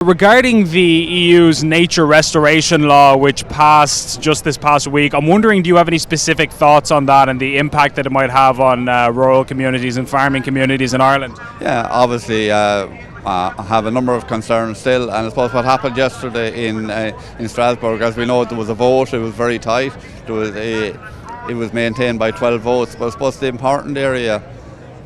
Regarding the EU's nature restoration law, which passed just this past week, I'm wondering, do you have any specific thoughts on that and the impact that it might have on rural communities and farming communities in Ireland? Yeah, obviously I have a number of concerns still, and I suppose what happened yesterday in Strasbourg, as we know, there was a vote. It was very tight. It was maintained by 12 votes, but I suppose the important area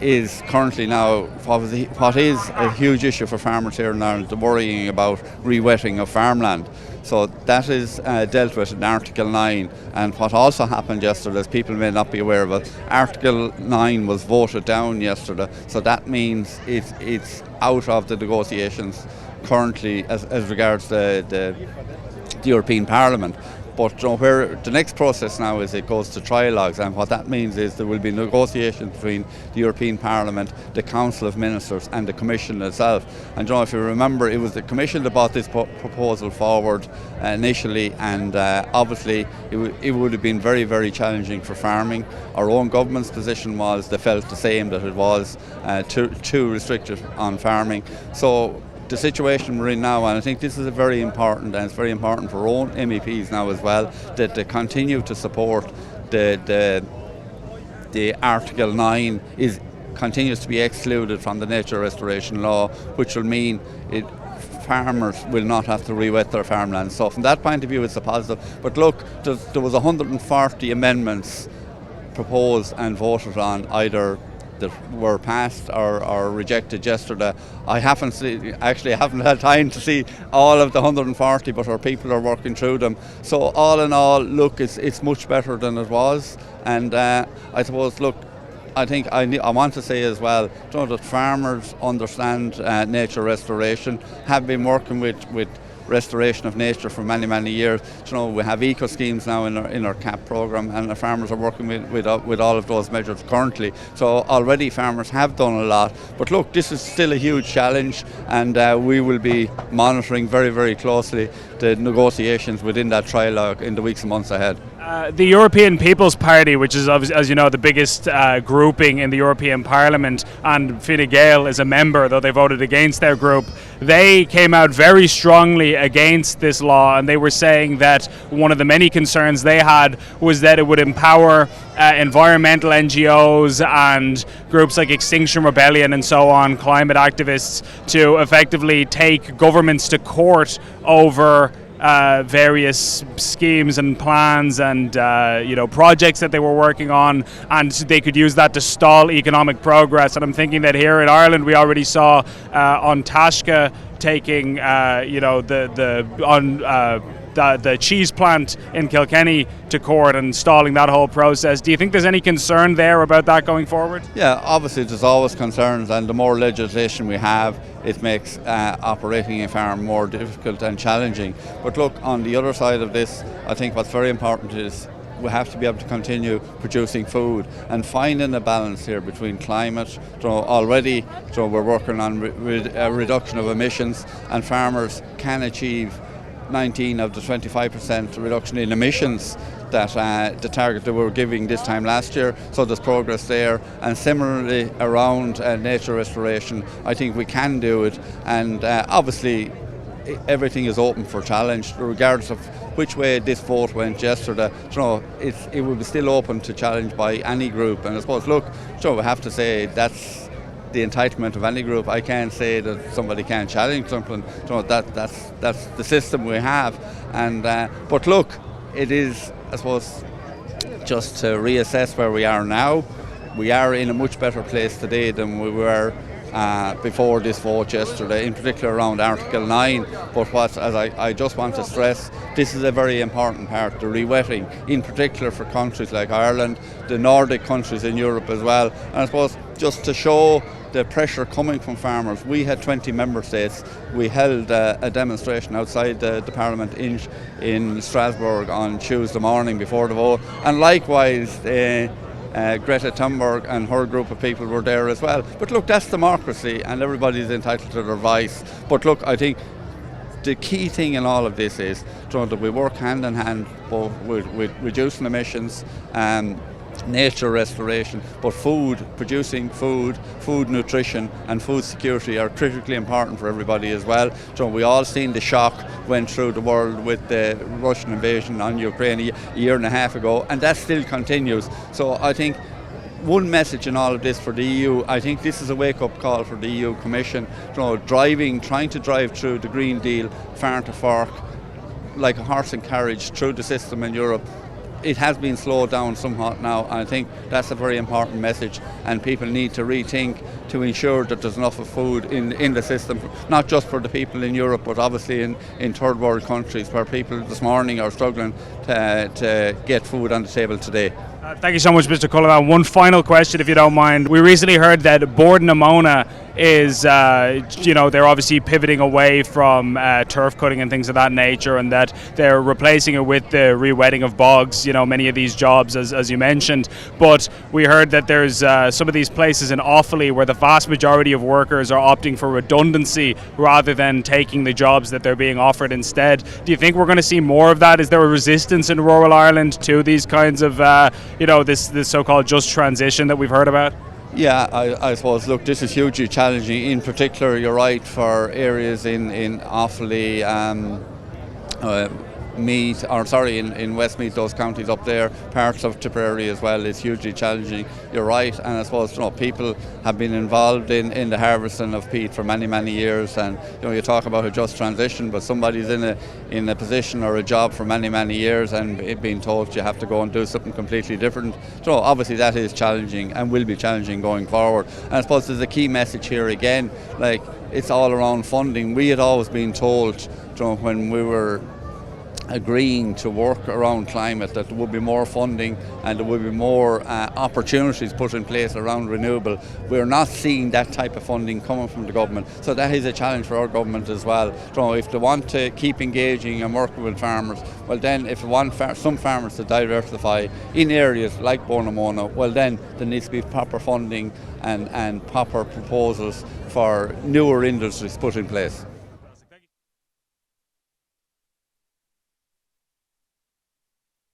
is currently now what is a huge issue for farmers here in Ireland, the worrying about re-wetting of farmland. So that is dealt with in Article 9, and what also happened yesterday, as people may not be aware of it, Article 9 was voted down yesterday, so that means it's out of the negotiations currently as regards the European Parliament. But where the next process now is, it goes to trialogues, and what that means is there will be negotiations between the European Parliament, the Council of Ministers and the Commission itself. And if you remember, it was the Commission that brought this proposal forward initially, and obviously it would have been very, very challenging for farming. Our own government's position was they felt the same, that it was too restrictive on farming. So the situation we're in now, and I think this is very important, and it's very important for our own MEPs now as well, that they continue to support the Article 9 continues to be excluded from the nature restoration law, which will mean farmers will not have to re-wet their farmland. So from that point of view, it's a positive. But look, there was 140 amendments proposed and voted on, either that were passed or rejected yesterday. I haven't had time to see all of the 140, but our people are working through them. So all in all, look, it's much better than it was. And I suppose, look, I think I want to say as well, that farmers understand nature restoration, have been working with restoration of nature for many, many years. We have eco schemes now in our CAP programme, and the farmers are working with all of those measures currently. So already farmers have done a lot. But look, this is still a huge challenge, and we will be monitoring very, very closely the negotiations within that trilogue in the weeks and months ahead. The European People's Party, which is, as you know, the biggest grouping in the European Parliament, and Fine Gael is a member, though they voted against their group, they came out very strongly against this law, and they were saying that one of the many concerns they had was that it would empower environmental NGOs and groups like Extinction Rebellion and so on, climate activists, to effectively take governments to court over various schemes and plans and projects that they were working on, and they could use that to stall economic progress. And I'm thinking that here in Ireland we already saw on Tashka taking the cheese plant in Kilkenny to court and stalling that whole process. Do you think there's any concern there about that going forward? Yeah, obviously there's always concerns, and the more legislation we have, it makes operating a farm more difficult and challenging. But look, on the other side of this, I think what's very important is we have to be able to continue producing food and finding a balance here between climate. Already we're working on a reduction of emissions, and farmers can achieve 19 of the 25% reduction in emissions that the target that we were giving this time last year. So there's progress there, and similarly around nature restoration, I think we can do it. And obviously everything is open for challenge, regardless of which way this vote went yesterday. It will be still open to challenge by any group. And I suppose, look, we have to say that's the entitlement of any group. I can't say that somebody can't challenge something. That's the system we have. And but look, it is, I suppose, just to reassess where we are now. We are in a much better place today than we were before this vote yesterday, in particular around Article 9. But as I just want to stress, this is a very important part, the re-wetting, in particular for countries like Ireland, the Nordic countries in Europe as well. And I suppose just to show the pressure coming from farmers, we had 20 member states. We held a demonstration outside the Parliament in Strasbourg on Tuesday morning before the vote, and likewise Greta Thunberg and her group of people were there as well. But look, that's democracy, and everybody's entitled to their voice. But look, I think the key thing in all of this is that we work hand in hand both with reducing emissions, nature restoration, but food, producing food, food nutrition and food security are critically important for everybody as well. So we all seen the shock went through the world with the Russian invasion on Ukraine a year and a half ago, and that still continues. So I think one message in all of this for the EU, I think this is a wake-up call for the EU Commission, trying to drive through the Green Deal farm to fork like a horse and carriage through the system in Europe. It has been slowed down somewhat now, and I think that's a very important message, and people need to rethink to ensure that there's enough of food in the system, not just for the people in Europe, but obviously in third world countries where people this morning are struggling to get food on the table today. Thank you so much, Mr. Cullinane. One final question, if you don't mind. We recently heard that Borden Amona is, they're obviously pivoting away from turf cutting and things of that nature, and that they're replacing it with the re-wetting of bogs, many of these jobs, as you mentioned. But we heard that there's some of these places in Offaly where the vast majority of workers are opting for redundancy rather than taking the jobs that they're being offered instead. Do you think we're going to see more of that? Is there a resistance in rural Ireland to these kinds of, this so-called just transition that we've heard about? Yeah, I suppose, look, this is hugely challenging. In particular, you're right, for areas in Offaly, in Westmeath, those counties up there, parts of Tipperary as well, is hugely challenging. You're right, and I suppose people have been involved in the harvesting of peat for many, many years, and you talk about a just transition, but somebody's in a position or a job for many, many years and being told you have to go and do something completely different. So obviously that is challenging and will be challenging going forward. And I suppose there's a key message here again, like it's all around funding. We had always been told when we were agreeing to work around climate that there would be more funding and there would be more opportunities put in place around renewable. We're not seeing that type of funding coming from the government, so that is a challenge for our government as well. If they want to keep engaging and working with farmers, well then if they want some farmers to diversify in areas like Borden Amona, well then there needs to be proper funding and proper proposals for newer industries put in place.